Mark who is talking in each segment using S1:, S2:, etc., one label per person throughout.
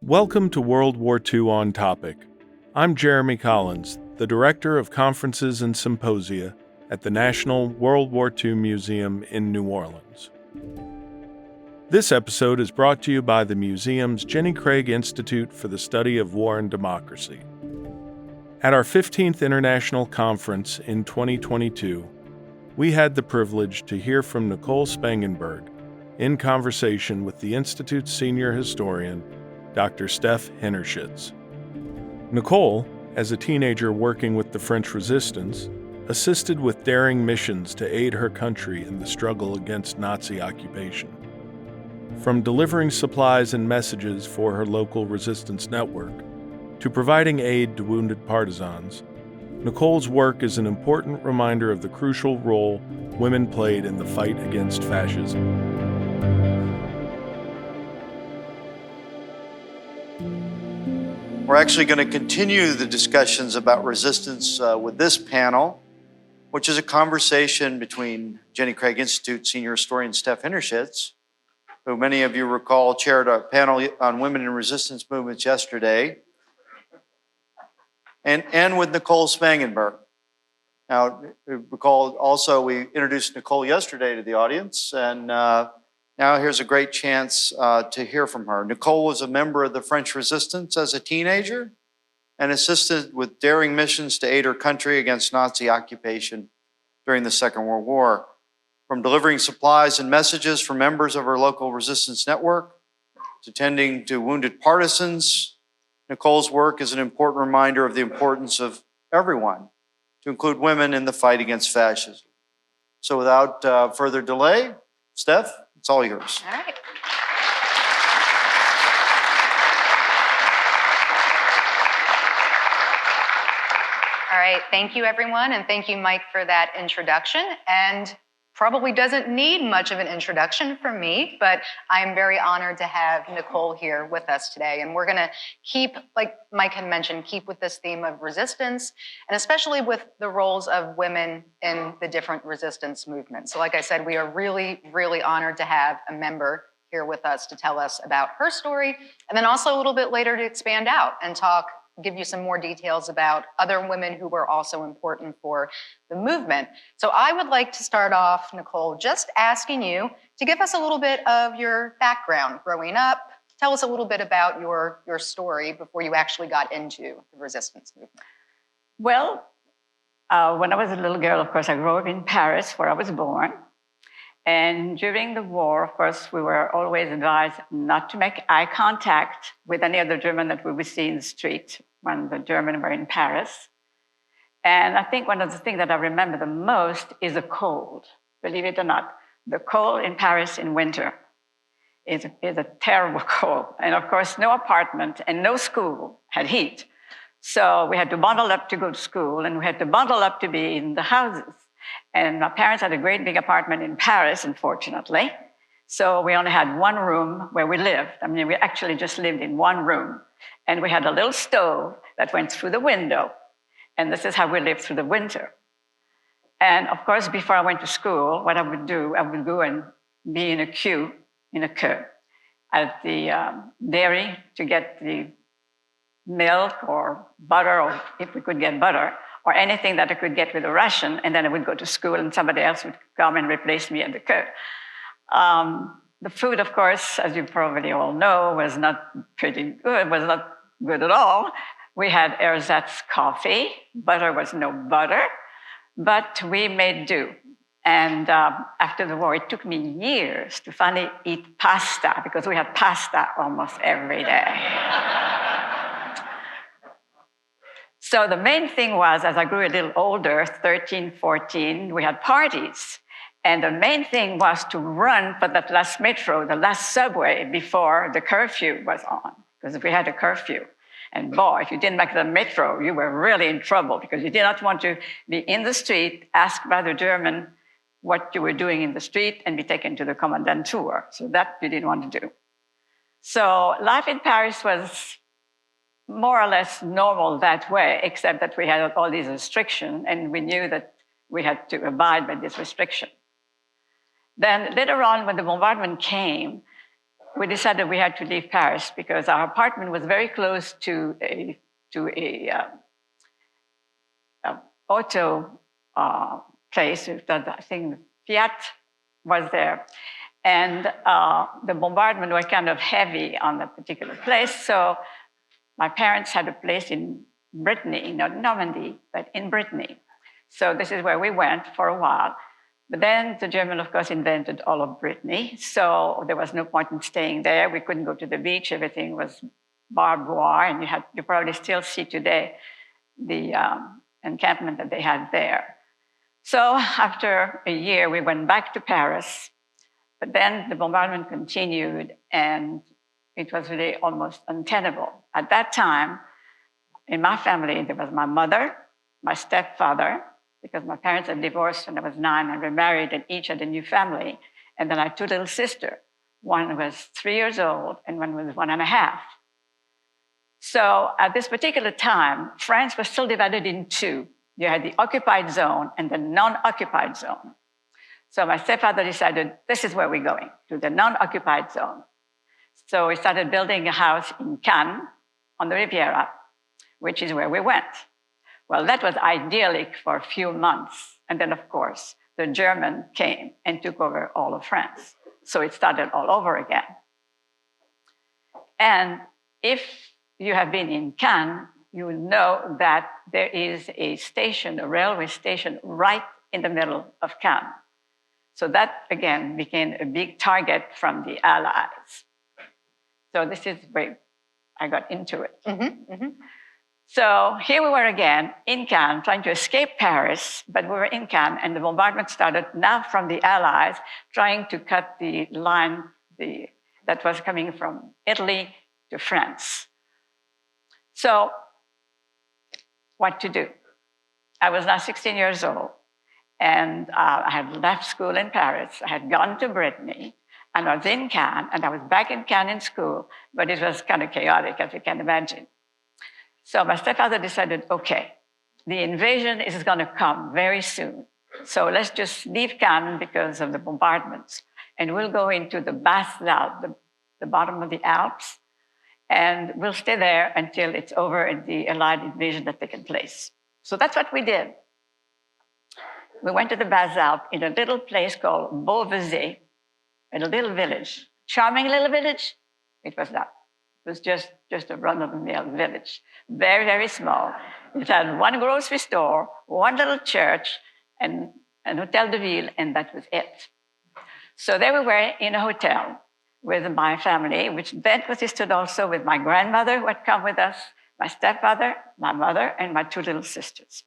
S1: Welcome to World War II On Topic. I'm Jeremy Collins, the Director of Conferences and Symposia at the National World War II Museum in New Orleans. This episode is brought to you by the museum's Jenny Craig Institute for the Study of War and Democracy. At our 15th International Conference in 2022, we had the privilege to hear from Nicole Spangenberg in conversation with the Institute's senior historian, Dr. Steph Hinnershitz. Nicole, as a teenager working with the French resistance, assisted with daring missions to aid her country in the struggle against Nazi occupation. From delivering supplies and messages for her local resistance network to providing aid to wounded partisans, Nicole's work is an important reminder of the crucial role women played in the fight against fascism.
S2: We're actually going to continue the discussions about resistance with this panel, which is a conversation between Jenny Craig Institute senior historian Steph Hinnershitz, who many of you recall chaired a panel on women in resistance movements yesterday, and with Nicole Spangenberg. Now, recall also we introduced Nicole yesterday to the audience, and now here's a great chance to hear from her. Nicole was a member of the French resistance as a teenager and assisted with daring missions to aid her country against Nazi occupation during the Second World War. From delivering supplies and messages for members of her local resistance network to tending to wounded partisans, Nicole's work is an important reminder of the importance of everyone, to include women in the fight against fascism. So without further delay, Steph, it's all yours.
S3: All right. All right, thank you everyone, and thank you Mike for that introduction. And probably doesn't need much of an introduction from me, but I'm very honored to have Nicole here with us today. And we're gonna keep, like Mike had mentioned, keep with this theme of resistance, and especially with the roles of women in the different resistance movements. So like I said, we are really, really honored to have a member here with us to tell us about her story, and then also a little bit later to expand out and give you some more details about other women who were also important for the movement. So I would like to start off, Nicole, just asking you to give us a little bit of your background growing up. Tell us a little bit about your story before you actually got into the resistance movement.
S4: Well, when I was a little girl, of course, I grew up in Paris, where I was born. And during the war, of course, we were always advised not to make eye contact with any other German that we would see in the street when the Germans were in Paris. And I think one of the things that I remember the most is the cold. Believe it or not, the cold in Paris in winter is a terrible cold. And of course, no apartment and no school had heat. So we had to bundle up to go to school, and we had to bundle up to be in the houses. And my parents had a great big apartment in Paris, unfortunately. So we only had one room where we lived. I mean, we actually just lived in one room. And we had a little stove that went through the window. And this is how we lived through the winter. And of course, before I went to school, what I would do, I would go and be in a queue at the dairy to get the milk or butter, or if we could get butter, or anything that I could get with a ration, and then I would go to school and somebody else would come and replace me at the queue. The food, of course, as you probably all know, was not pretty good, was not good at all. We had ersatz coffee, butter was no butter, but we made do. And after the war, it took me years to finally eat pasta, because we had pasta almost every day. So the main thing was, as I grew a little older, 13, 14, we had parties. And the main thing was to run for that last metro, the last subway, before the curfew was on, because we had a curfew. And boy, if you didn't make the metro, you were really in trouble, because you did not want to be in the street, asked by the German what you were doing in the street, and be taken to the commandantur. So that you didn't want to do. So life in Paris was more or less normal that way, except that we had all these restrictions, and we knew that we had to abide by this restriction. Then later on, when the bombardment came, we decided we had to leave Paris because our apartment was very close to a auto place. I think Fiat was there. And the bombardment was kind of heavy on that particular place. So my parents had a place in Brittany, not Normandy, but in Brittany. So this is where we went for a while. But then the Germans, of course, invented all of Brittany. So there was no point in staying there. We couldn't go to the beach. Everything was barbed wire. And you probably still see today the encampment that they had there. So after a year, we went back to Paris. But then the bombardment continued, and it was really almost untenable. At that time, in my family, there was my mother, my stepfather, because my parents had divorced when I was 9 and remarried, and each had a new family. And then I had 2 little sisters. One was 3 years old, and one was 1.5. So at this particular time, France was still divided in 2. You had the occupied zone and the non-occupied zone. So my stepfather decided, this is where we're going, to the non-occupied zone. So we started building a house in Cannes on the Riviera, which is where we went. Well, that was idyllic for a few months. And then, of course, the German came and took over all of France. So it started all over again. And if you have been in Cannes, you will know that there is a station, a railway station, right in the middle of Cannes. So that, again, became a big target from the Allies. So this is where I got into it.
S3: Mm-hmm, mm-hmm.
S4: So here we were again in Cannes, trying to escape Paris, but we were in Cannes, and the bombardment started now from the Allies, trying to cut the line that was coming from Italy to France. So what to do? I was now 16 years old. And I had left school in Paris. I had gone to Brittany, and I was in Cannes, and I was back in Cannes in school, but it was kind of chaotic, as you can imagine. So my stepfather decided, okay, the invasion is going to come very soon. So let's just leave Cannes because of the bombardments, and we'll go into the Basses-Alpes, the bottom of the Alps, and we'll stay there until it's over and the Allied invasion has taken place. So that's what we did. We went to the Basses-Alpes in a little place called Beauvaisis, in a little village. Charming little village? It was not. It was just a run-of-the-mill village. Very, very small. It had one grocery store, one little church, and an hotel de ville, and that was it. So there we were in a hotel with my family, which then consisted also with my grandmother who had come with us, my stepfather, my mother, and my 2 little sisters.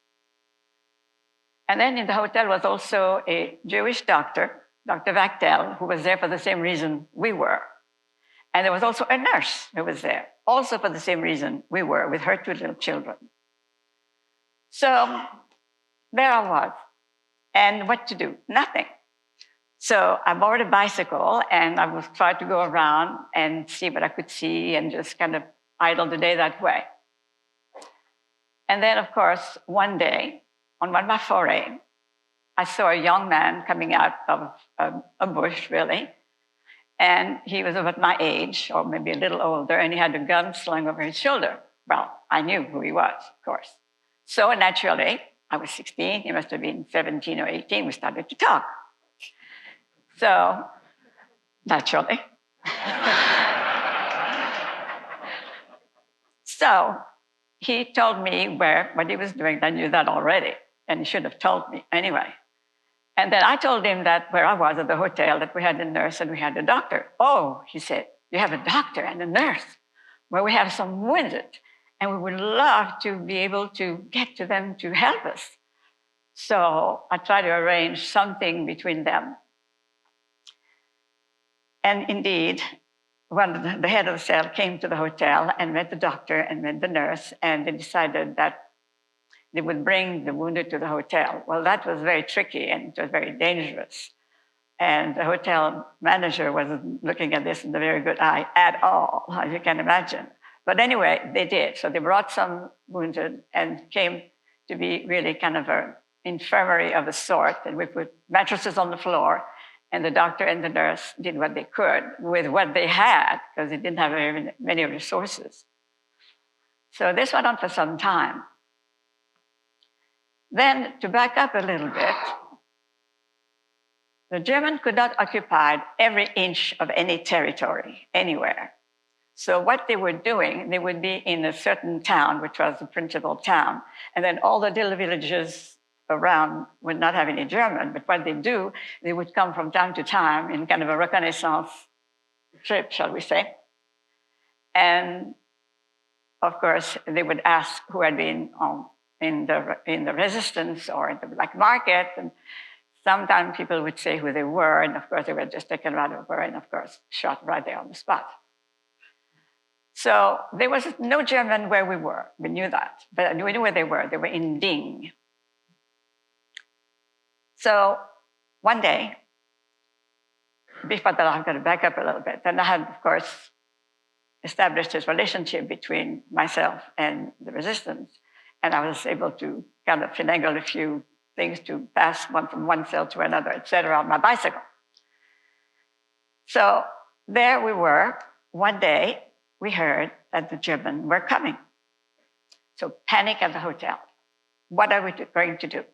S4: And then in the hotel was also a Jewish doctor, Dr. Vachtel, who was there for the same reason we were. And there was also a nurse who was there, also for the same reason we were, with her 2 little children. So there I was. And what to do? Nothing. So I borrowed a bicycle, and I was trying to go around and see what I could see and just kind of idle the day that way. And then, of course, one day, on one of my foray, I saw a young man coming out of a bush, really. And he was about my age, or maybe a little older, and he had a gun slung over his shoulder. Well, I knew who he was, of course. So naturally, I was 16, he must have been 17 or 18, we started to talk. So, naturally. So, he told me what he was doing. I knew that already, and he should have told me anyway. And then I told him that where I was at the hotel, that we had a nurse and we had a doctor. Oh, he said, you have a doctor and a nurse. Well, we have some wounded, and we would love to be able to get to them to help us. So I tried to arrange something between them. And indeed, the head of the cell came to the hotel and met the doctor and met the nurse, and they decided that they would bring the wounded to the hotel. Well, that was very tricky, and it was very dangerous. And the hotel manager wasn't looking at this in a very good eye at all, as you can imagine. But anyway, they did. So they brought some wounded and came to be really kind of an infirmary of a sort. And we put mattresses on the floor, And the doctor and the nurse did what they could with what they had, because they didn't have very many resources. So this went on for some time. Then, to back up a little bit, the Germans could not occupy every inch of any territory anywhere. So what they were doing, they would be in a certain town, which was the principal town, and then all the little villages around would not have any German, but what they do, they would come from time to time in kind of a reconnaissance trip, shall we say. And of course, they would ask who had been in the resistance or in the black market, and sometimes people would say who they were, and of course, they were just taken right over and, of course, shot right there on the spot. So there was no German where we were. We knew that, but we knew where they were. They were in Ding. So one day, before that, I'm going to back up a little bit. Then I had, of course, established this relationship between myself and the resistance, and I was able to kind of finagle a few things to pass one from one cell to another, et cetera, on my bicycle. So there we were. One day, we heard that the Germans were coming. So panic at the hotel. What are we going to do?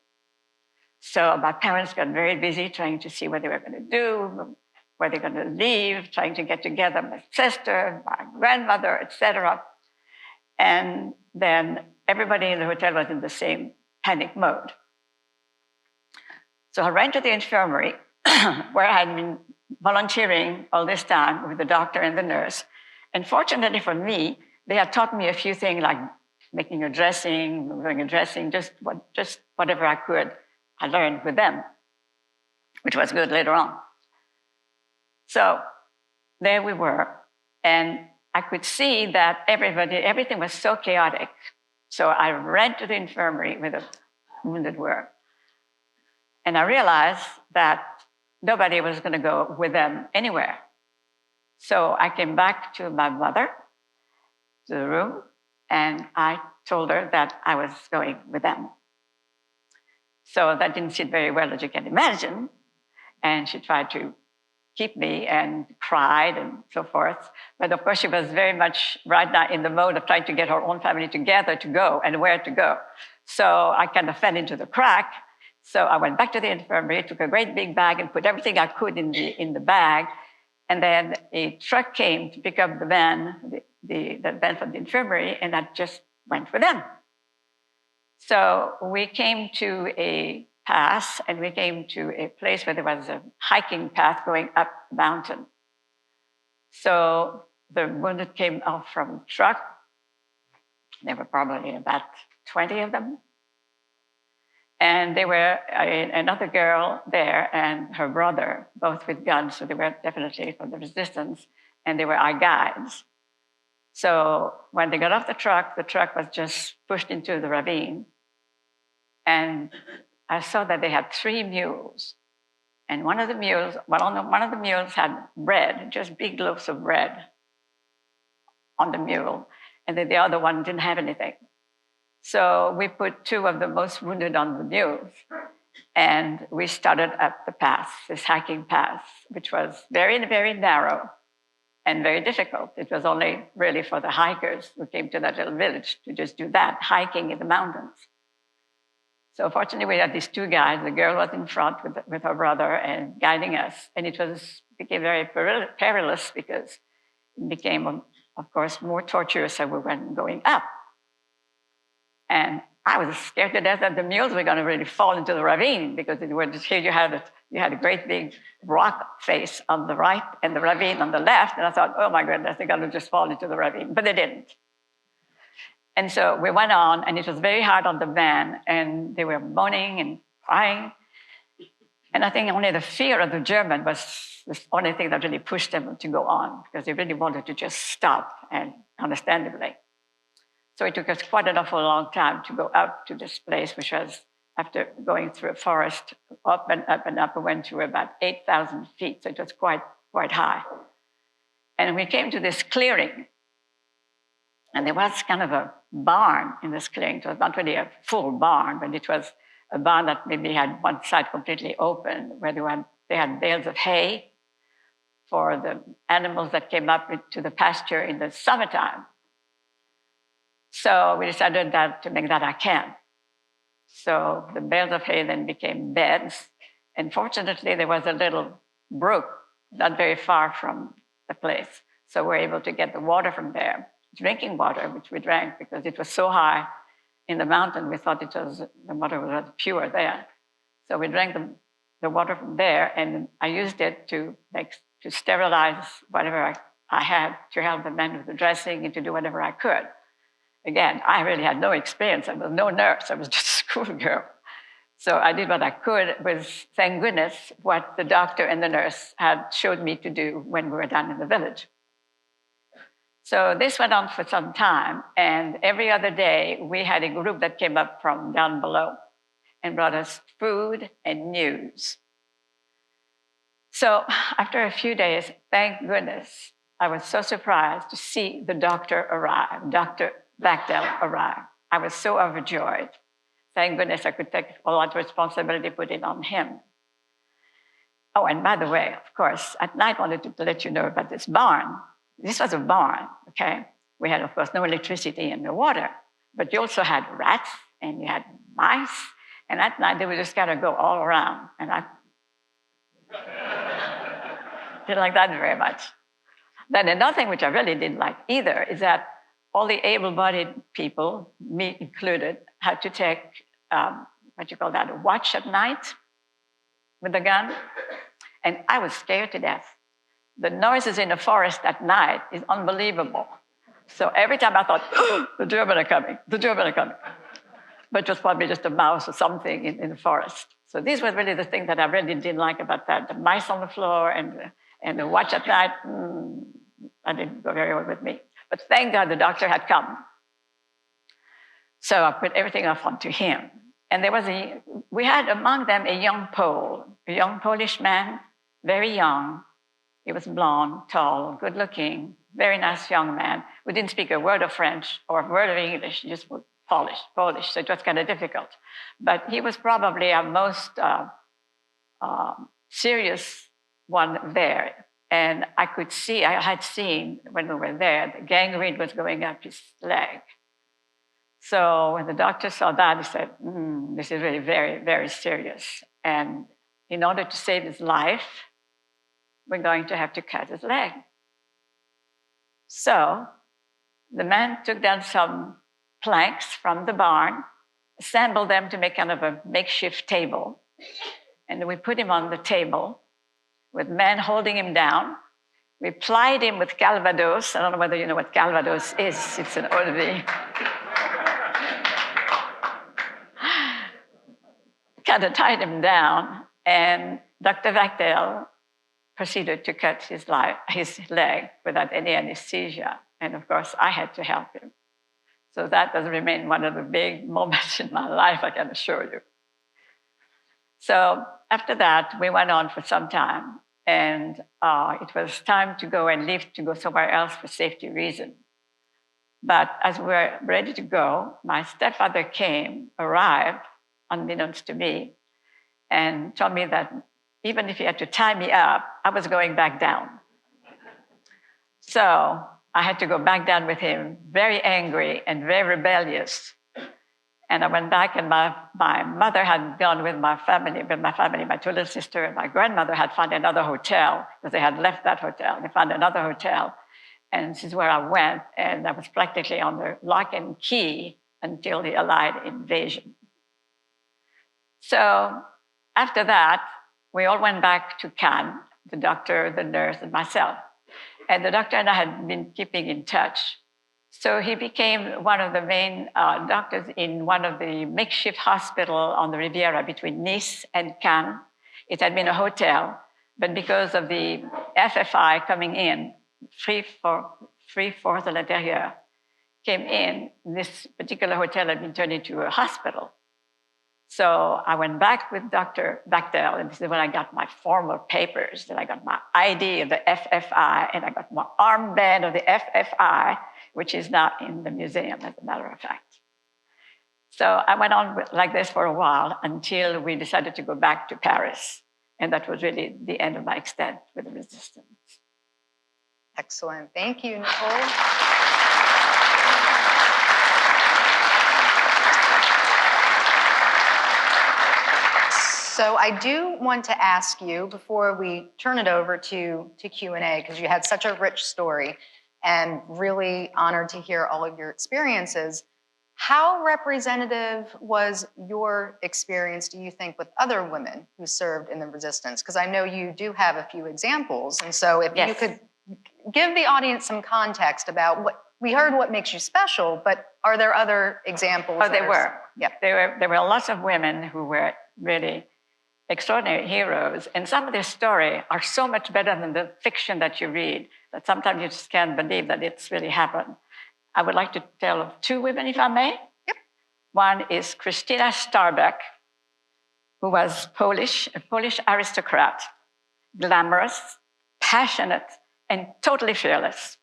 S4: So my parents got very busy trying to see what they were going to do, where they're going to leave, trying to get together my sister, my grandmother, et cetera. And then everybody in the hotel was in the same panic mode. So I ran to the infirmary where I had been volunteering all this time with the doctor and the nurse. And fortunately for me, they had taught me a few things like making a dressing, doing a dressing, just whatever I could. I learned with them, which was good later on. So there we were, and I could see that everything was so chaotic. So I ran to the infirmary with the wounded were, and I realized that nobody was going to go with them anywhere. So I came back to my mother, to the room, and I told her that I was going with them. So that didn't sit very well, as you can imagine. And she tried to keep me and cried and so forth. But of course, she was very much right now in the mode of trying to get her own family together to go and where to go. So I kind of fell into the crack. So I went back to the infirmary, took a great big bag and put everything I could in the bag. And then a truck came to pick up the van, the van from the infirmary, and I just went with them. So we came to a pass, and we came to a place where there was a hiking path going up the mountain. So the wounded came off from the truck. There were probably about 20 of them. And there were another girl there and her brother, both with guns, so they were definitely from the resistance, and they were our guides. So when they got off the truck was just pushed into the ravine. And I saw that they had 3 mules. And one of the mules had bread, just big loaves of bread on the mule. And then the other one didn't have anything. So we put 2 of the most wounded on the mules. And we started up the path, this hiking path, which was very, very narrow and very difficult. It was only really for the hikers who came to that little village to just do that, hiking in the mountains. So fortunately, we had these 2 guides. The girl was in front with her brother and guiding us. And it became very perilous because it became, of course, more torturous as we went going up. And I was scared to death that the mules were going to really fall into the ravine because it was here you had a great big rock face on the right and the ravine on the left. And I thought, oh my goodness, they're going to just fall into the ravine. But they didn't. And so we went on, and it was very hard on the van, and they were moaning and crying. And I think only the fear of the German was the only thing that really pushed them to go on, because they really wanted to just stop, and understandably. So it took us quite an awful long time to go up to this place, which was, after going through a forest, up and up and up, we went to about 8,000 feet. So it was quite high. And we came to this clearing. And there was kind of a barn in this clearing. It was not really a full barn, but it was a barn that maybe had one side completely open, where there were They had bales of hay for the animals that came up to the pasture in the summertime. So we decided that to make that our camp. So the bales of hay then became beds. And fortunately, there was a little brook not very far from the place. So we were able to get the water from there, drinking water, which we drank because it was so high in the mountain. We thought the water was pure there. So we drank the water from there, and I used it to sterilize whatever I had to help the men with the dressing and to do whatever I could. Again, I really had no experience. I was no nurse. I was just a schoolgirl. So I did what I could with, thank goodness, what the doctor and the nurse had showed me to do when we were down in the village. So this went on for some time, and every other day we had a group that came up from down below and brought us food and news. So after a few days, thank goodness, I was so surprised to see the doctor arrive, Dr. Bachdel arrive. I was so overjoyed. Thank goodness I could take all that responsibility, put it on him. Oh, and by the way, of course, at night I wanted to let you know about this barn. This was a barn, okay? We had, of course, no electricity and no water, but you also had rats and you had mice, and at night they would just kind of go all around, and I didn't like that very much. Then another thing which I really didn't like either is that all the able-bodied people, me included, had to take, a watch at night with a gun. And I was scared to death. The noises in the forest at night is unbelievable. So every time I thought, oh, the German are coming. But it was probably just a mouse or something in the forest. So these were really the things that I really didn't like about that. The mice on the floor and the watch at night, that didn't go very well with me. But thank God the doctor had come. So I put everything off onto him. And we had among them a young Polish man, very young. He was blonde, tall, good looking, very nice young man who didn't speak a word of French or a word of English, just Polish. So it was kind of difficult. But he was probably our most serious one there. And I had seen when we were there, the gangrene was going up his leg. So when the doctor saw that, he said, this is really very, very serious. And in order to save his life, we're going to have to cut his leg. So the man took down some planks from the barn, assembled them to make kind of a makeshift table. And we put him on the table with men holding him down. We plied him with Calvados. I don't know whether you know what Calvados is. It's an eau de vie. Kind of tied him down, and Dr. Bachdel proceeded to cut his leg without any anesthesia. And of course, I had to help him. So that does remain one of the big moments in my life, I can assure you. So after that, we went on for some time, and it was time to go and leave to go somewhere else for safety reasons. But as we were ready to go, my stepfather arrived, unbeknownst to me, and told me that even if he had to tie me up, I was going back down. So I had to go back down with him, very angry and very rebellious. And I went back, and my mother had gone with my family, my two little sisters, and my grandmother had found another hotel, because they had left that hotel. They found another hotel, and this is where I went, and I was practically on the lock and key until the Allied invasion. So after that, we all went back to Cannes, the doctor, the nurse, and myself. And the doctor and I had been keeping in touch. So he became one of the main doctors in one of the makeshift hospitals on the Riviera between Nice and Cannes. It had been a hotel, but because of the FFI coming in, Free Force de l'Intérieur, came in, this particular hotel had been turned into a hospital. So I went back with Dr. Bachdel, and this is when I got my formal papers, and I got my ID of the FFI, and I got my armband of the FFI, which is now in the museum, as a matter of fact. So I went on like this for a while until we decided to go back to Paris. And that was really the end of my extent with the resistance.
S3: Excellent. Thank you, Nicole. So I do want to ask you, before we turn it over to Q&A, because you had such a rich story and really honored to hear all of your experiences, how representative was your experience, do you think, with other women who served in the resistance? Because I know you do have a few examples. And so if you could give the audience some context about what, we heard what makes you special, but are there other examples?
S4: Oh, there were.
S3: Yeah.
S4: There were lots of women who were really extraordinary heroes, and some of their story are so much better than the fiction that you read that sometimes you just can't believe that it's really happened. I would like to tell of two women, if I may.
S3: Yep.
S4: One is Christina Starbeck, who was Polish, a Polish aristocrat, glamorous, passionate, and totally fearless.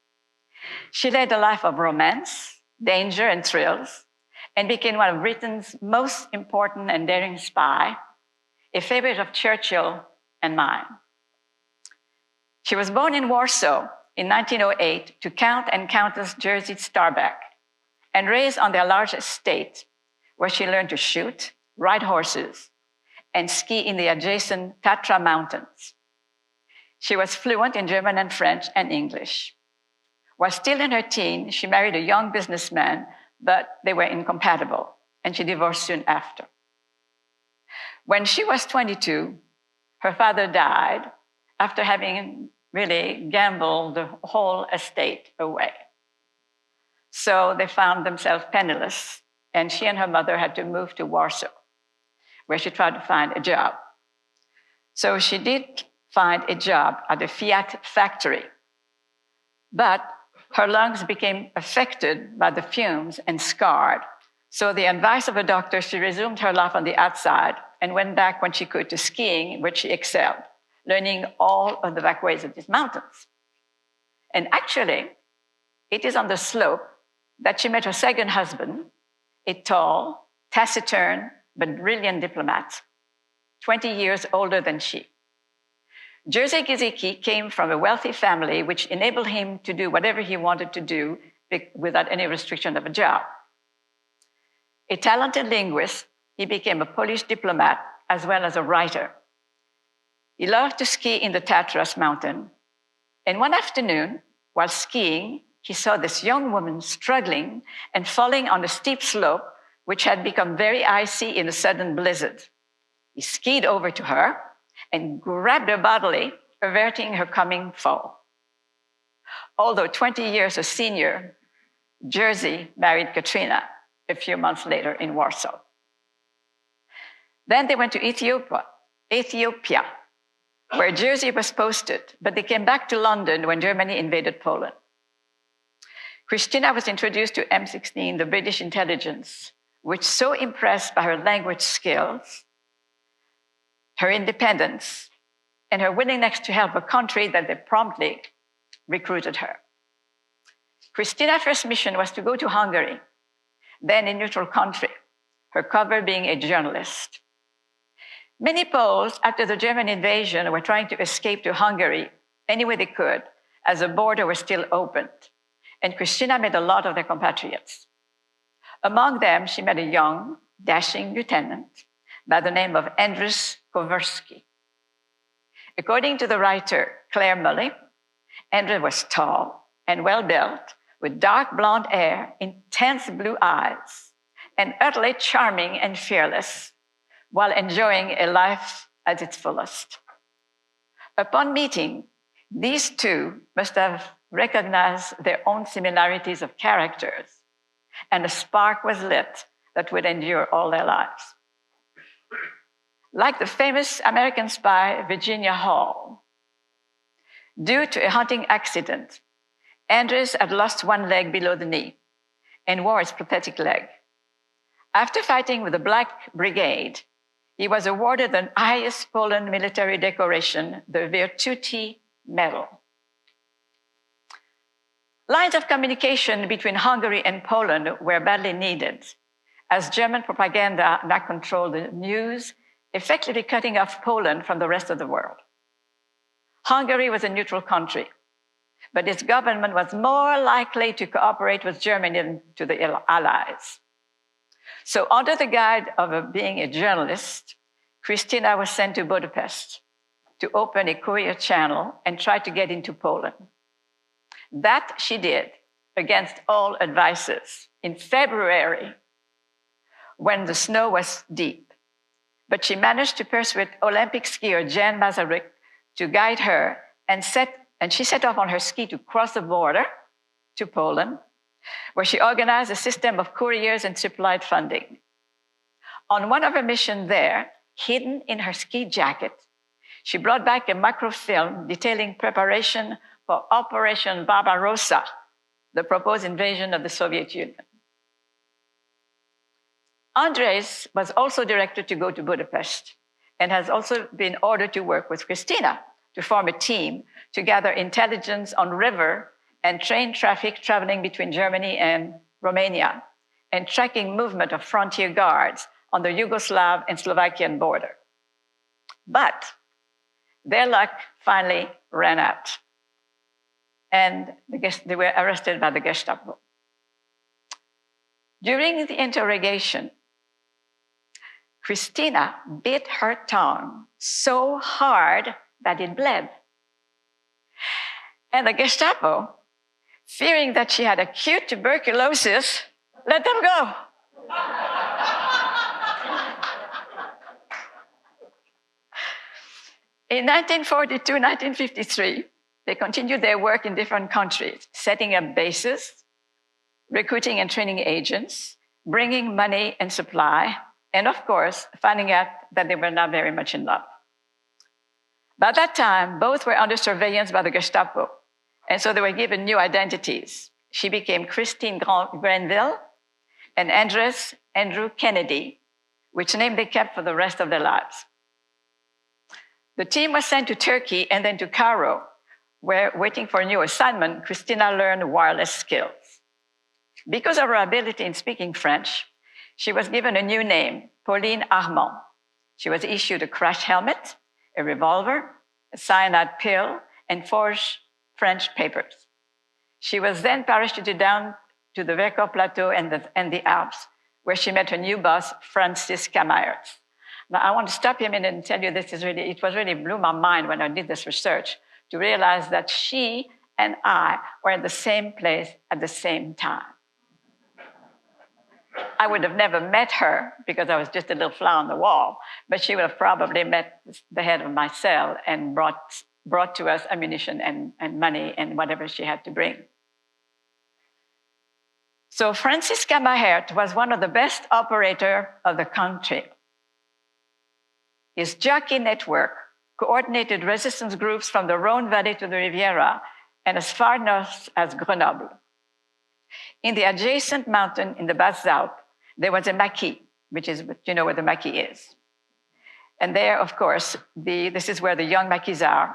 S4: She led a life of romance, danger, and thrills, and became one of Britain's most important and daring spy, a favorite of Churchill and mine. She was born in Warsaw in 1908 to Count and Countess Jerzy Starbeck and raised on their large estate, where she learned to shoot, ride horses, and ski in the adjacent Tatra Mountains. She was fluent in German and French and English. While still in her teens, she married a young businessman, but they were incompatible, and she divorced soon after. When she was 22, her father died after having really gambled the whole estate away. So they found themselves penniless, and she and her mother had to move to Warsaw, where she tried to find a job. So she did find a job at a Fiat factory, but her lungs became affected by the fumes and scarred. So the advice of a doctor, she resumed her life on the outside and went back when she could to skiing, where she excelled, learning all of the back ways of these mountains. And actually, it is on the slope that she met her second husband, a tall, taciturn, but brilliant diplomat, 20 years older than she. Jerzy Gizicki came from a wealthy family, which enabled him to do whatever he wanted to do without any restriction of a job. A talented linguist, he became a Polish diplomat as well as a writer. He loved to ski in the Tatras mountain. And one afternoon, while skiing, he saw this young woman struggling and falling on a steep slope, which had become very icy in a sudden blizzard. He skied over to her and grabbed her bodily, averting her coming fall. Although 20 years her senior, Jerzy married Katrina a few months later in Warsaw. Then they went to Ethiopia, where Jerzy was posted, but they came back to London when Germany invaded Poland. Christina was introduced to M16, the British intelligence, which so impressed by her language skills, her independence, and her willingness to help a country that they promptly recruited her. Christina's first mission was to go to Hungary, then a neutral country, her cover being a journalist. Many Poles, after the German invasion, were trying to escape to Hungary any way they could, as the border was still open. And Christina met a lot of their compatriots. Among them, she met a young, dashing lieutenant by the name of Andrzej Kowarski. According to the writer Claire Mully, Andrzej was tall and well-built, with dark blonde hair, intense blue eyes, and utterly charming and fearless, while enjoying a life at its fullest. Upon meeting, these two must have recognized their own similarities of characters, and a spark was lit that would endure all their lives. Like the famous American spy Virginia Hall, due to a hunting accident, Andrzej had lost one leg below the knee and wore his prosthetic leg. After fighting with the Black Brigade, he was awarded the highest Poland military decoration, the Virtuti Medal. Lines of communication between Hungary and Poland were badly needed, as German propaganda now controlled the news, effectively cutting off Poland from the rest of the world. Hungary was a neutral country, but its government was more likely to cooperate with Germany than to the Allies. So under the guise of being a journalist, Christina was sent to Budapest to open a courier channel and try to get into Poland. That she did against all advices in February when the snow was deep. But she managed to persuade Olympic skier Jan Masaryk to guide her, and she set off on her ski to cross the border to Poland, where she organized a system of couriers and supplied funding. On one of her missions there, hidden in her ski jacket, she brought back a microfilm detailing preparation for Operation Barbarossa, the proposed invasion of the Soviet Union. Andres was also directed to go to Budapest and has also been ordered to work with Christina to form a team to gather intelligence on river and train traffic traveling between Germany and Romania, and tracking movement of frontier guards on the Yugoslav and Slovakian border. But their luck finally ran out, and they were arrested by the Gestapo. During the interrogation, Christina bit her tongue so hard that it bled. And the Gestapo, fearing that she had acute tuberculosis, let them go. In 1942, 1953, they continued their work in different countries, setting up bases, recruiting and training agents, bringing money and supply, and of course, finding out that they were not very much in love. By that time, both were under surveillance by the Gestapo, and so they were given new identities. She became Christine Granville and Andrew Kennedy, which name they kept for the rest of their lives. The team was sent to Turkey and then to Cairo, where, waiting for a new assignment, Christina learned wireless skills. Because of her ability in speaking French, she was given a new name, Pauline Armand. She was issued a crash helmet, a revolver, a cyanide pill, and forged French papers. She was then parachuted down to the Vercors Plateau and the Alps, where she met her new boss, Francis Camaert. Now, I want to stop here a minute and tell you it really blew my mind when I did this research to realize that she and I were in the same place at the same time. I would have never met her because I was just a little fly on the wall, but she would have probably met the head of my cell and brought to us ammunition and money and whatever she had to bring. So Francis Camaert was one of the best operators of the country. His jockey network coordinated resistance groups from the Rhone Valley to the Riviera and as far north as Grenoble. In the adjacent mountain in the Basses-Alpes, there was a maquis, which is, you know where the maquis is. And there, of course, this is where the young maquisards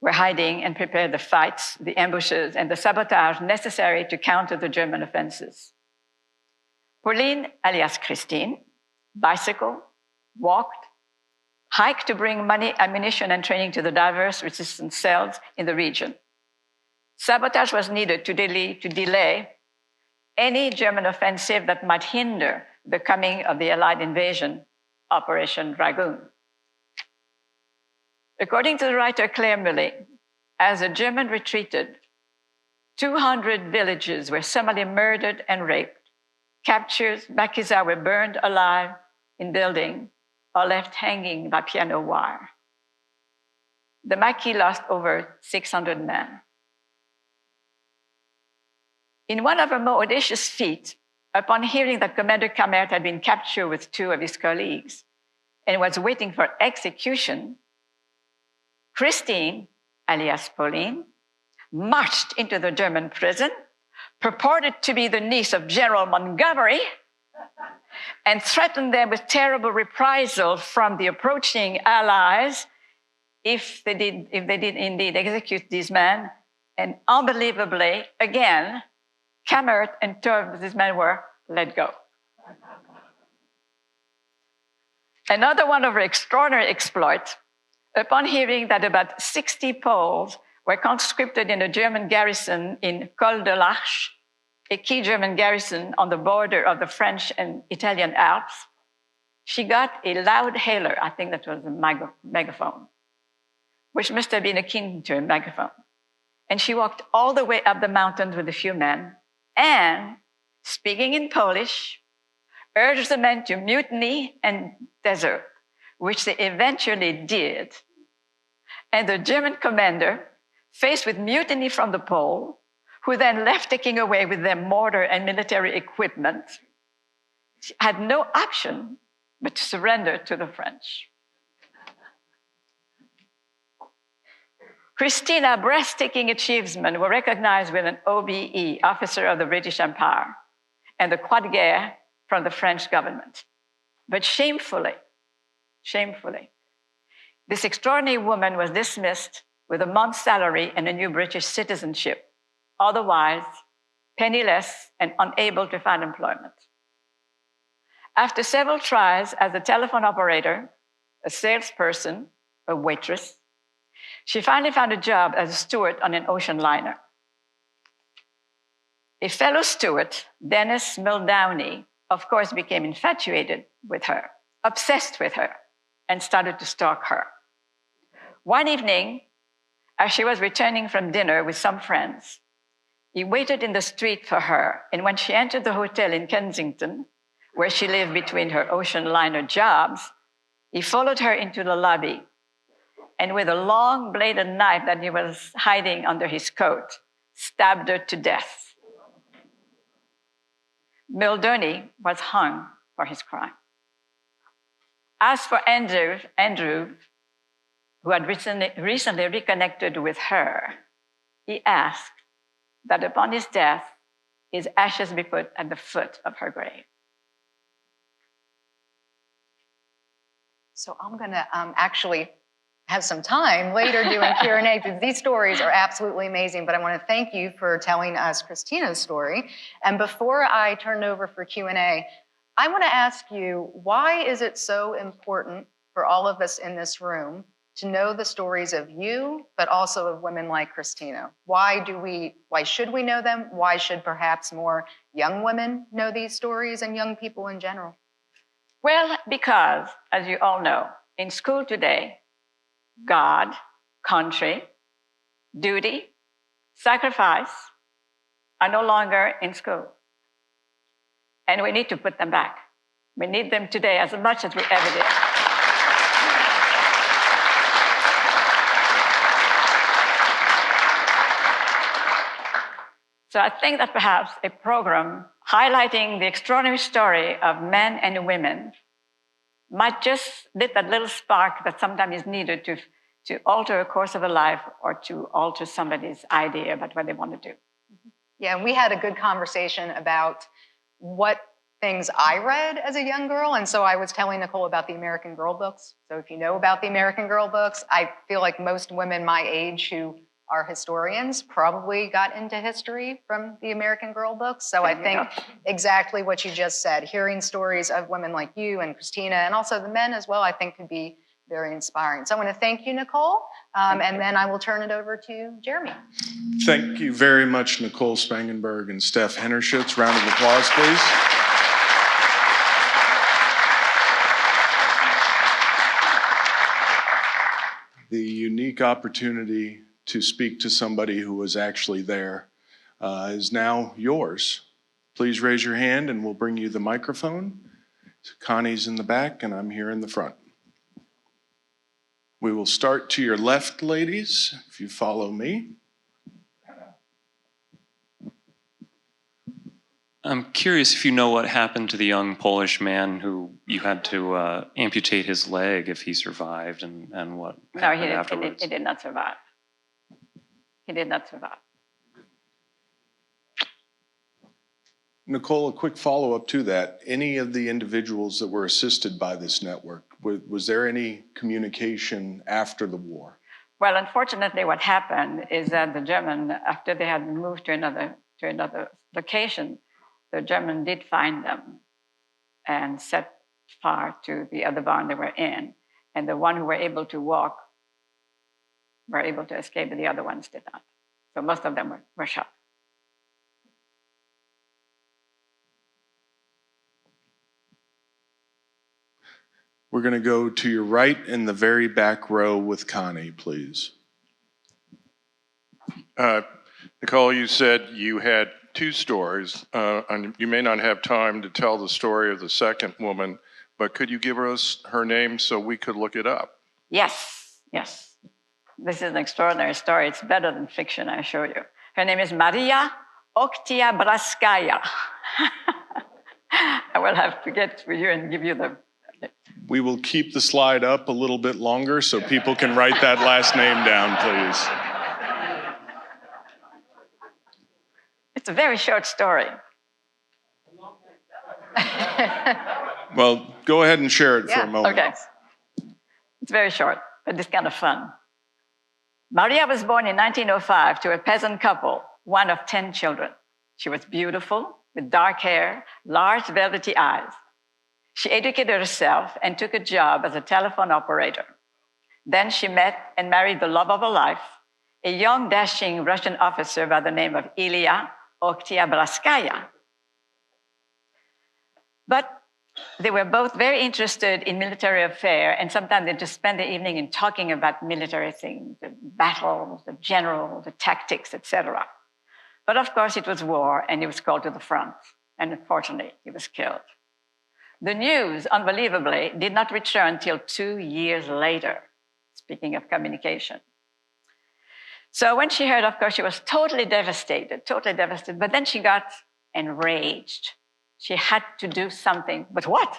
S4: were hiding and prepared the fights, the ambushes, and the sabotage necessary to counter the German offenses. Pauline, alias Christine, bicycled, walked, hiked to bring money, ammunition, and training to the diverse resistance cells in the region. Sabotage was needed to delay any German offensive that might hinder the coming of the Allied invasion, Operation Dragoon. According to the writer Claire Mully, as the Germans retreated, 200 villages were summarily murdered and raped. Captured maquisards were burned alive in buildings or left hanging by piano wire. The maquis lost over 600 men. In one of her more audacious feats, upon hearing that Commander Camaert had been captured with 2 of his colleagues and was waiting for execution, Christine, alias Pauline, marched into the German prison, purported to be the niece of General Montgomery, and threatened them with terrible reprisal from the approaching Allies if they did indeed execute these men. And unbelievably, again, Camaert and 2 of these men were let go. Another one of her extraordinary exploits, upon hearing that about 60 Poles were conscripted in a German garrison in Col de l'Arche, a key German garrison on the border of the French and Italian Alps, she got a loud hailer, I think that was a megaphone, which must have been akin to a megaphone. And she walked all the way up the mountains with a few men and, speaking in Polish, urged the men to mutiny and desert, which they eventually did. And the German commander, faced with mutiny from the Pole, who then left taking away with them mortar and military equipment, had no option but to surrender to the French. Christina's breathtaking achievements were recognized with an OBE, Officer of the British Empire, and the Croix de Guerre from the French government. But shamefully, this extraordinary woman was dismissed with a month's salary and a new British citizenship, otherwise penniless and unable to find employment. After several tries as a telephone operator, a salesperson, a waitress, she finally found a job as a steward on an ocean liner. A fellow steward, Dennis Muldowney, of course, became infatuated with her, obsessed with her, and started to stalk her. One evening, as she was returning from dinner with some friends, he waited in the street for her, and when she entered the hotel in Kensington, where she lived between her ocean liner jobs, he followed her into the lobby, and with a long bladed knife that he was hiding under his coat, stabbed her to death. Muldowney was hung for his crime. As for Andrew, who had recently reconnected with her, he asked that upon his death, his ashes be put at the foot of her grave.
S3: So I'm going to actually have some time later doing Q&A because these stories are absolutely amazing. But I want to thank you for telling us Christina's story. And before I turn it over for Q&A, I want to ask you, why is it so important for all of us in this room to know the stories of you, but also of women like Christina? Why should we know them? Why should perhaps more young women know these stories and young people in general?
S4: Well, because, as you all know, in school today, God, country, duty, sacrifice are no longer in school. And we need to put them back. We need them today as much as we ever did. So I think that perhaps a program highlighting the extraordinary story of men and women might just lit that little spark that sometimes is needed to alter a course of a life or to alter somebody's idea about what they want to do.
S3: Yeah, and we had a good conversation about what things I read as a young girl. And so I was telling Nicole about the American Girl books. So if you know about the American Girl books, I feel like most women my age who are historians probably got into history from the American Girl books. So I think exactly what you just said, hearing stories of women like you and Christina, and also the men as well, I think could be very inspiring. So I want to thank you, Nicole, and then I will turn it over to Jeremy.
S1: Thank you very much, Nicole Spangenberg and Steph Hinnershitz. Round of applause, please. The unique opportunity to speak to somebody who was actually there is now yours. Please raise your hand and we'll bring you the microphone. Connie's in the back and I'm here in the front. We will start to your left, ladies, if you follow me.
S5: I'm curious if you know what happened to the young Polish man who you had to amputate his leg, if he survived, and what happened afterwards.
S4: He did not survive. He did not survive.
S1: Nicole, a quick follow-up to that. Any of the individuals that were assisted by this network, was there any communication after the war?
S4: Well, unfortunately, what happened is that the German, after they had moved to another location, the German did find them and set far to the other barn they were in. And the one who were able to walk were able to escape, but the other ones did not. So most of them were shot.
S1: We're going to go to your right in the very back row with Connie, please.
S6: Nicole, you said you had two stories, and you may not have time to tell the story of the second woman, but could you give us her name so we could look it up?
S4: Yes, yes. This is an extraordinary story. It's better than fiction, I assure you. Her name is Maria Oktyabrskaya. I will have to get with you and give you the...
S1: We will keep the slide up a little bit longer so people can write that last name down, please.
S4: It's a very short story.
S1: Well, go ahead and share it for a moment.
S4: Okay. It's very short, but it's kind of fun. Maria was born in 1905 to a peasant couple, one of 10 children. She was beautiful, with dark hair, large velvety eyes. She educated herself and took a job as a telephone operator. Then she met and married the love of her life, a young, dashing Russian officer by the name of Ilya Oktyabrskaya. But they were both very interested in military affairs, and sometimes they just spend the evening in talking about military things, the battles, the generals, the tactics, etc. But of course, it was war, and he was called to the front, and unfortunately, he was killed. The news, unbelievably, did not return until 2 years later, speaking of communication. So when she heard, of course, she was totally devastated, but then she got enraged. She had to do something, but what?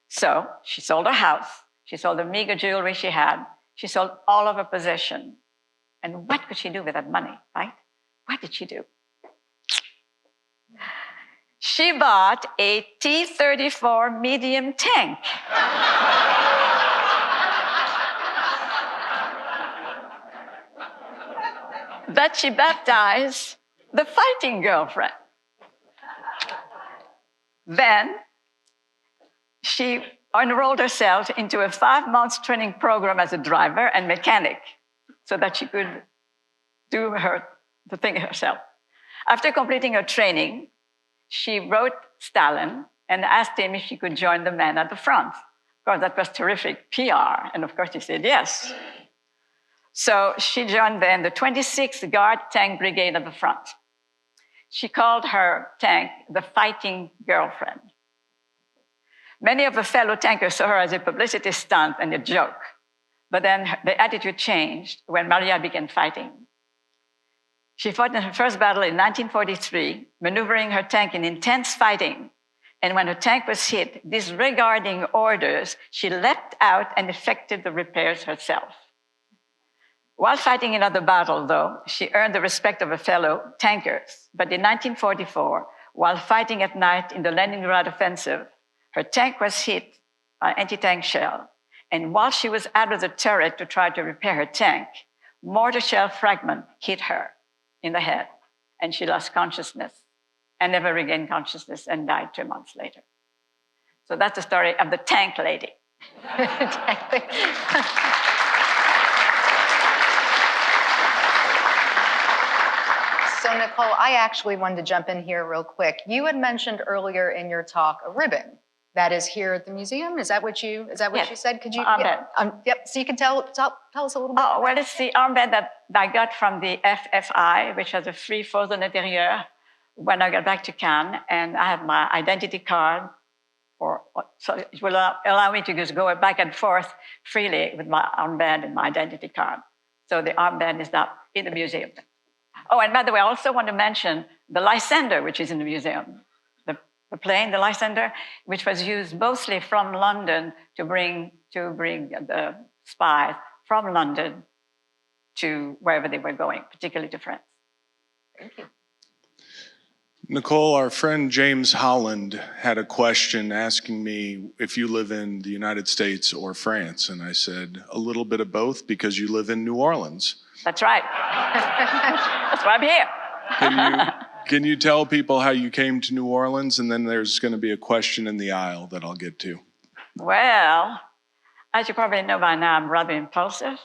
S4: So she sold her house, she sold the meager jewelry she had, she sold all of her possessions. And what could she do with that money, right? What did she do? She bought a T-34 medium tank. That she baptized the fighting girlfriend. Then she enrolled herself into a 5-month training program as a driver and mechanic so that she could do the thing herself. After completing her training, she wrote Stalin and asked him if she could join the men at the front. Of course, that was terrific PR, and of course he said yes. So she joined then the 26th Guard Tank Brigade at the front. She called her tank the fighting girlfriend. Many of the fellow tankers saw her as a publicity stunt and a joke, but then the attitude changed when Maria began fighting. She fought in her first battle in 1943, maneuvering her tank in intense fighting. And when her tank was hit, disregarding orders, she leapt out and effected the repairs herself. While fighting in other battles, though, she earned the respect of her fellow tankers. But in 1944, while fighting at night in the Leningrad offensive, her tank was hit by an anti-tank shell. And while she was out of the turret to try to repair her tank, mortar shell fragment hit her in the head, and she lost consciousness and never regained consciousness and died 2 months later. So that's the story of the tank lady.
S3: So Nicole, I actually wanted to jump in here real quick. You had mentioned earlier in your talk a ribbon that is here at the museum. Is that what you said? Could you? Yep. So you can tell us a little bit.
S4: Oh, well, it's the armband that I got from the FFI, which has a free Force de l'Intérieur, when I got back to Cannes, and I have my identity card, so it will allow me to just go back and forth freely with my armband and my identity card. So the armband is now in the museum. Oh, and by the way, I also want to mention the Lysander, which is in the museum. The plane, the Lysander, which was used mostly from London to bring the spies from London to wherever they were going, particularly to France.
S3: Thank you.
S1: Nicole, our friend James Holland had a question asking me if you live in the United States or France, and I said a little bit of both because you live in New Orleans.
S4: That's right. That's why I'm here.
S1: Can you tell people how you came to New Orleans? And then there's going to be a question in the aisle that I'll get to.
S4: Well, as you probably know by now, I'm rather impulsive.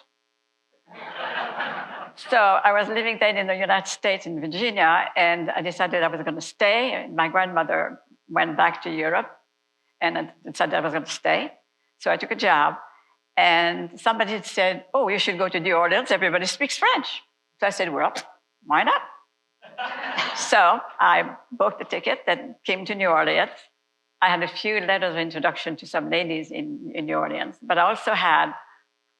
S4: So I was living then in the United States in Virginia, and I decided I was going to stay. My grandmother went back to Europe, and I decided I was going to stay. So I took a job, and somebody said, oh, you should go to New Orleans. Everybody speaks French. So I said, well, why not? So I booked a ticket that came to New Orleans. I had a few letters of introduction to some ladies in New Orleans, but I also had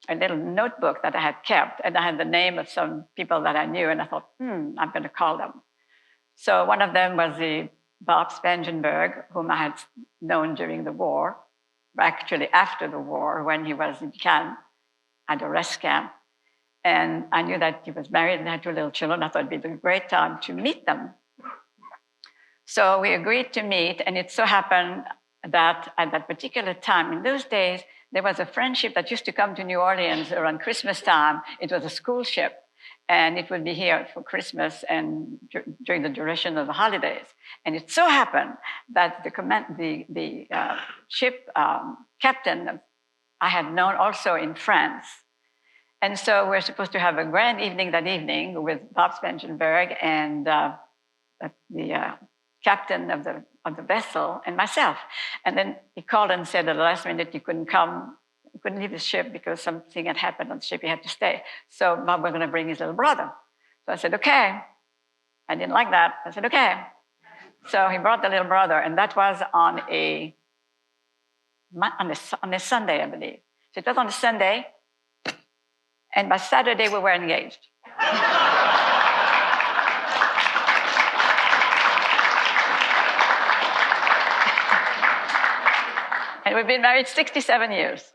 S4: a little notebook that I had kept, and I had the name of some people that I knew, and I thought, I'm going to call them. So one of them was the Bob Spangenberg, whom I had known during the war, actually after the war, when he was in Cannes at a rest camp. And I knew that he was married and had 2 little children. I thought it'd be a great time to meet them. So we agreed to meet, and it so happened that at that particular time, in those days, there was a friendship that used to come to New Orleans around Christmas time. It was a school ship, and it would be here for Christmas and during the duration of the holidays. And it so happened that the ship captain I had known also in France. And so we're supposed to have a grand evening that evening with Bob Spangenberg and the captain of the vessel and myself. And then he called and said at the last minute he couldn't come, he couldn't leave the ship because something had happened on the ship, he had to stay. So Bob was going to bring his little brother. So I said, okay. I didn't like that. I said, okay. So he brought the little brother, and that was on a Sunday, I believe. So it was on a Sunday, and by Saturday we were engaged. And we've been married 67 years.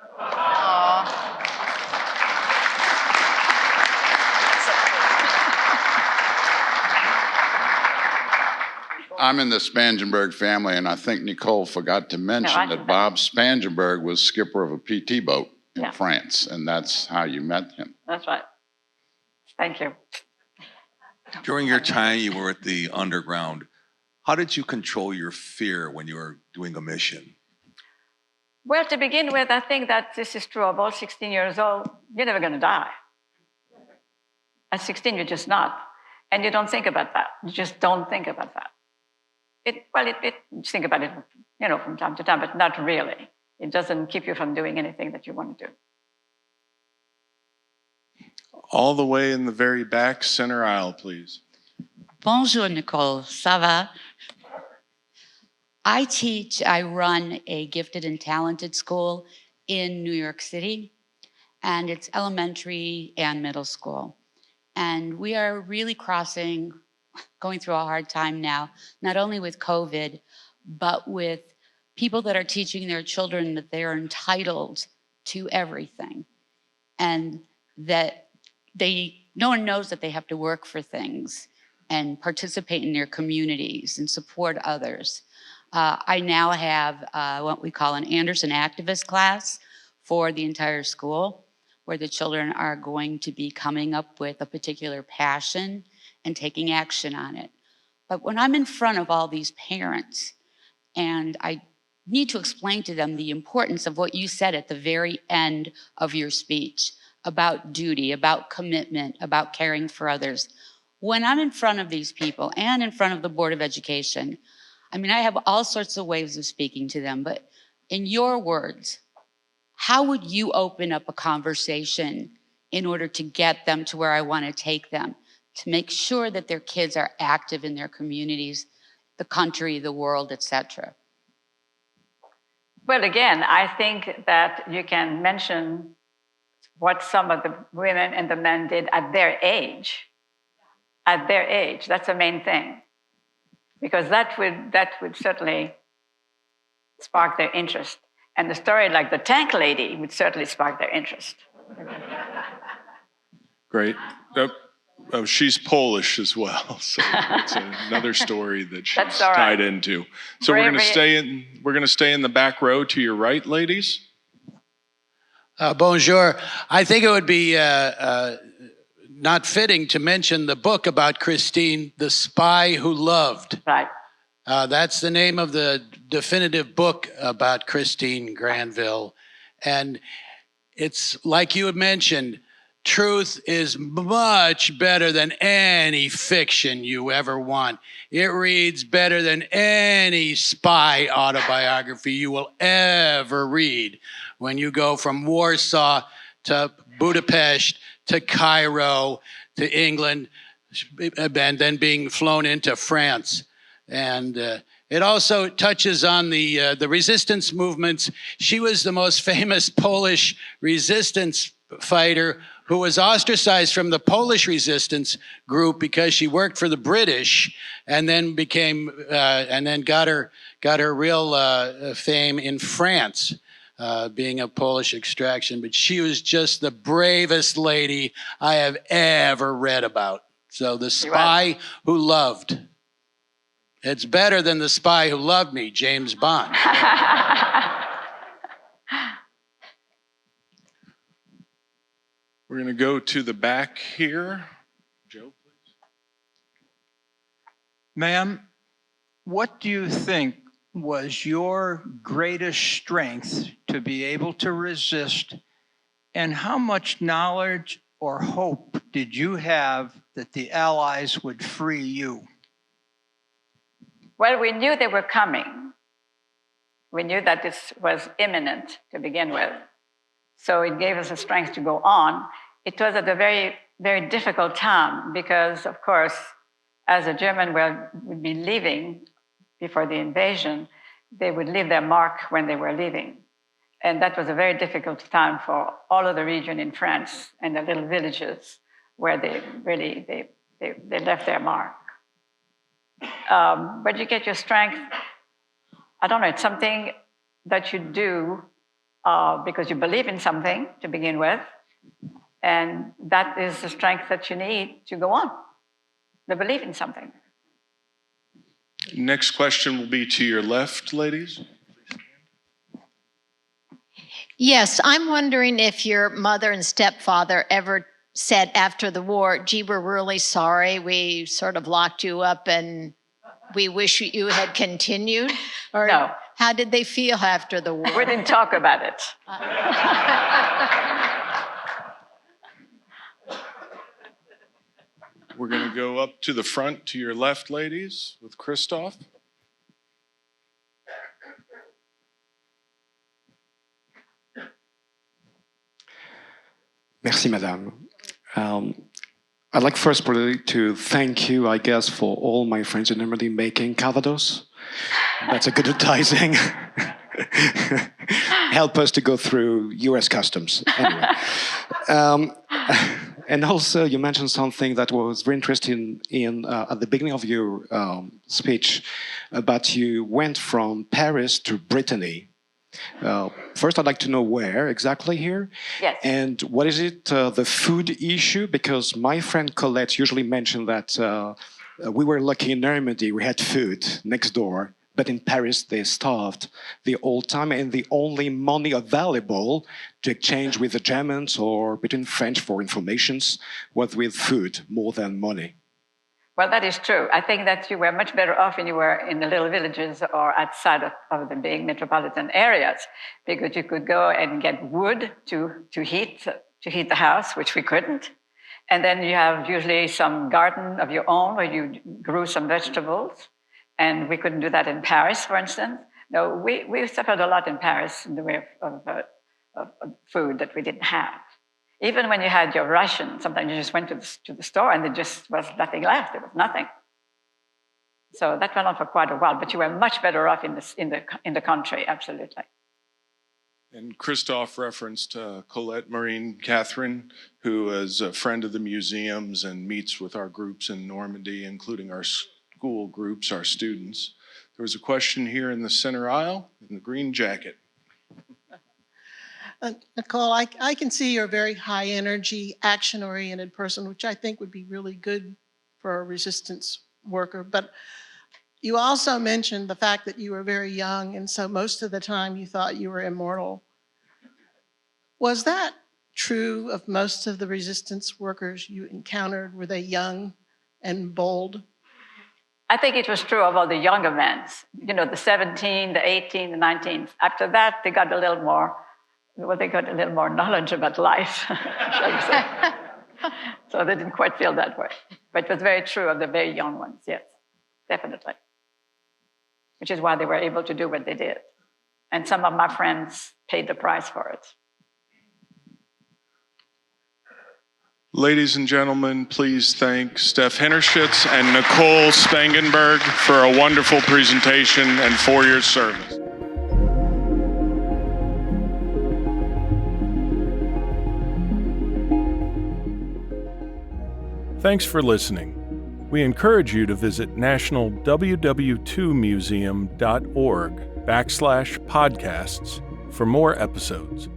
S7: I'm in the Spangenberg family, and I think Nicole forgot to mention that Bob Spangenberg was skipper of a PT boat in France, and that's how you met him.
S4: That's right. Thank you.
S8: During your time you were at the underground, how did you control your fear when you were doing a mission?
S4: Well, to begin with, I think that this is true of all 16 years old. You're never going to die. At 16, you're just not. And you don't think about that. You just don't think about that. You think about it, from time to time, but not really. It doesn't keep you from doing anything that you want to do.
S1: All the way in the very back center aisle, please.
S9: Bonjour, Nicole. Ça va? I run a gifted and talented school in New York City, and it's elementary and middle school. And we are really going through a hard time now, not only with COVID, but with people that are teaching their children that they are entitled to everything, and that no one knows that they have to work for things and participate in their communities and support others. I now have what we call an Anderson activist class for the entire school, where the children are going to be coming up with a particular passion and taking action on it. But when I'm in front of all these parents, and I need to explain to them the importance of what you said at the very end of your speech about duty, about commitment, about caring for others. When I'm in front of these people and in front of the Board of Education, I have all sorts of ways of speaking to them, but in your words, how would you open up a conversation in order to get them to where I want to take them, to make sure that their kids are active in their communities, the country, the world, etc.?
S4: Well, again, I think that you can mention what some of the women and the men did at their age. At their age, that's the main thing. Because that would certainly spark their interest. And the story like the tank lady would certainly spark their interest.
S1: Great. Oh, she's Polish as well, so it's another story that she's tied into. So we're going to stay in the back row to your right, ladies.
S10: Bonjour. I think it would be not fitting to mention the book about Christine, The Spy Who Loved.
S4: Right.
S10: That's the name of the definitive book about Christine Granville. And it's like you had mentioned, truth is much better than any fiction you ever want. It reads better than any spy autobiography you will ever read. When you go from Warsaw to Budapest to Cairo to England, and then being flown into France. And it also touches on the resistance movements. She was the most famous Polish resistance fighter who was ostracized from the Polish resistance group because she worked for the British, and then got her real fame in France, being of Polish extraction. But she was just the bravest lady I have ever read about. So The Spy Who Loved. It's better than The Spy Who Loved Me, James Bond.
S1: We're going to go to the back here. Joe, please.
S11: Ma'am, what do you think was your greatest strength to be able to resist, and how much knowledge or hope did you have that the Allies would free you?
S4: Well, we knew they were coming. We knew that this was imminent to begin with. So it gave us the strength to go on. It was at a very, very difficult time because, of course, as a German would be leaving before the invasion, they would leave their mark when they were leaving. And that was a very difficult time for all of the region in France and the little villages where they really left their mark. But you get your strength, I don't know, it's something that you do because you believe in something to begin with, and that is the strength that you need to go on, the belief in something.
S1: Next question will be to your left, ladies.
S12: Yes, I'm wondering if your mother and stepfather ever said after the war, gee, we're really sorry, we sort of locked you up and we wish you had continued? Or
S4: no.
S12: How did they feel after the war?
S4: We didn't talk about it.
S1: We're going to go up to the front to your left, ladies, with Christoph.
S13: Merci, madame. I'd like first probably to thank you, I guess, for all my friends in Normandy making Calvados. That's a good advertising. Help us to go through US customs. Anyway. And also, you mentioned something that was very interesting at the beginning of your speech, about you went from Paris to Brittany. First, I'd like to know where exactly here.
S4: Yes.
S13: And what is it, the food issue? Because my friend Colette usually mentioned that we were lucky in Normandy, we had food next door. But in Paris, they starved the whole time, and the only money available to exchange with the Germans or between French for informations was with food more than money.
S4: Well, that is true. I think that you were much better off when you were in the little villages or outside of the big metropolitan areas, because you could go and get wood to heat the house, which we couldn't. And then you have usually some garden of your own where you grew some vegetables. And we couldn't do that in Paris, for instance. No, we suffered a lot in Paris in the way of food that we didn't have. Even when you had your ration, sometimes you just went to the store and there just was nothing left. There was nothing. So that went on for quite a while. But you were much better off in the country, absolutely.
S1: And Christoph referenced Colette Marine Catherine, who is a friend of the museums and meets with our groups in Normandy, including our school groups, our students. There was a question here in the center aisle, in the green jacket.
S14: Nicole, I can see you're a very high energy, action-oriented person, which I think would be really good for a resistance worker. But you also mentioned the fact that you were very young, and so most of the time you thought you were immortal. Was that true of most of the resistance workers you encountered? Were they young and bold?
S4: I think it was true of all the younger men, the 17, the 18, the 19. After that, they got a little more knowledge about life, shall we say. So they didn't quite feel that way. But it was very true of the very young ones, yes, definitely. Which is why they were able to do what they did. And some of my friends paid the price for it.
S1: Ladies and gentlemen, please thank Steph Hinnershitz and Nicole Spangenberg for a wonderful presentation and for your service. Thanks for listening. We encourage you to visit nationalww2museum.org/podcasts for more episodes.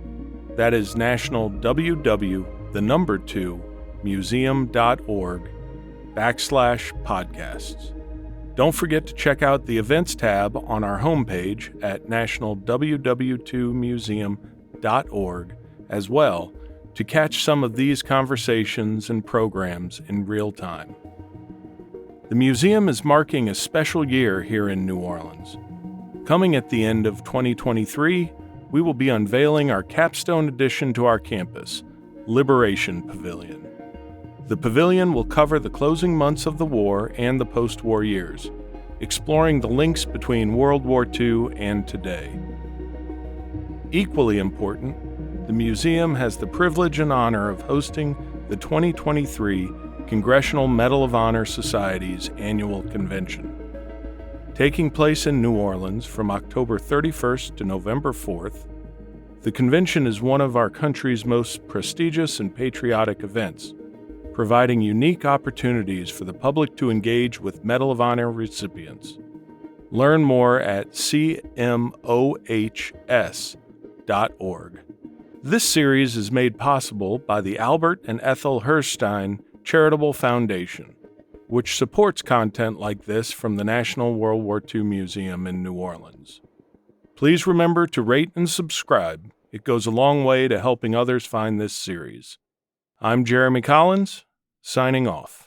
S1: That is nationalww2museum.org/podcasts. Don't forget to check out the events tab on our homepage at nationalww2museum.org as well to catch some of these conversations and programs in real time. The museum is marking a special year here in New Orleans. Coming at the end of 2023, we will be unveiling our capstone addition to our campus, Liberation Pavilion. The pavilion will cover the closing months of the war and the post-war years, exploring the links between World War II and today. Equally important, the museum has the privilege and honor of hosting the 2023 Congressional Medal of Honor Society's annual convention. Taking place in New Orleans from October 31st to November 4th, the convention is one of our country's most prestigious and patriotic events, providing unique opportunities for the public to engage with Medal of Honor recipients. Learn more at cmohs.org. This series is made possible by the Albert and Ethel Herstein Charitable Foundation, which supports content like this from the National World War II Museum in New Orleans. Please remember to rate and subscribe. It goes a long way to helping others find this series. I'm Jeremy Collins, signing off.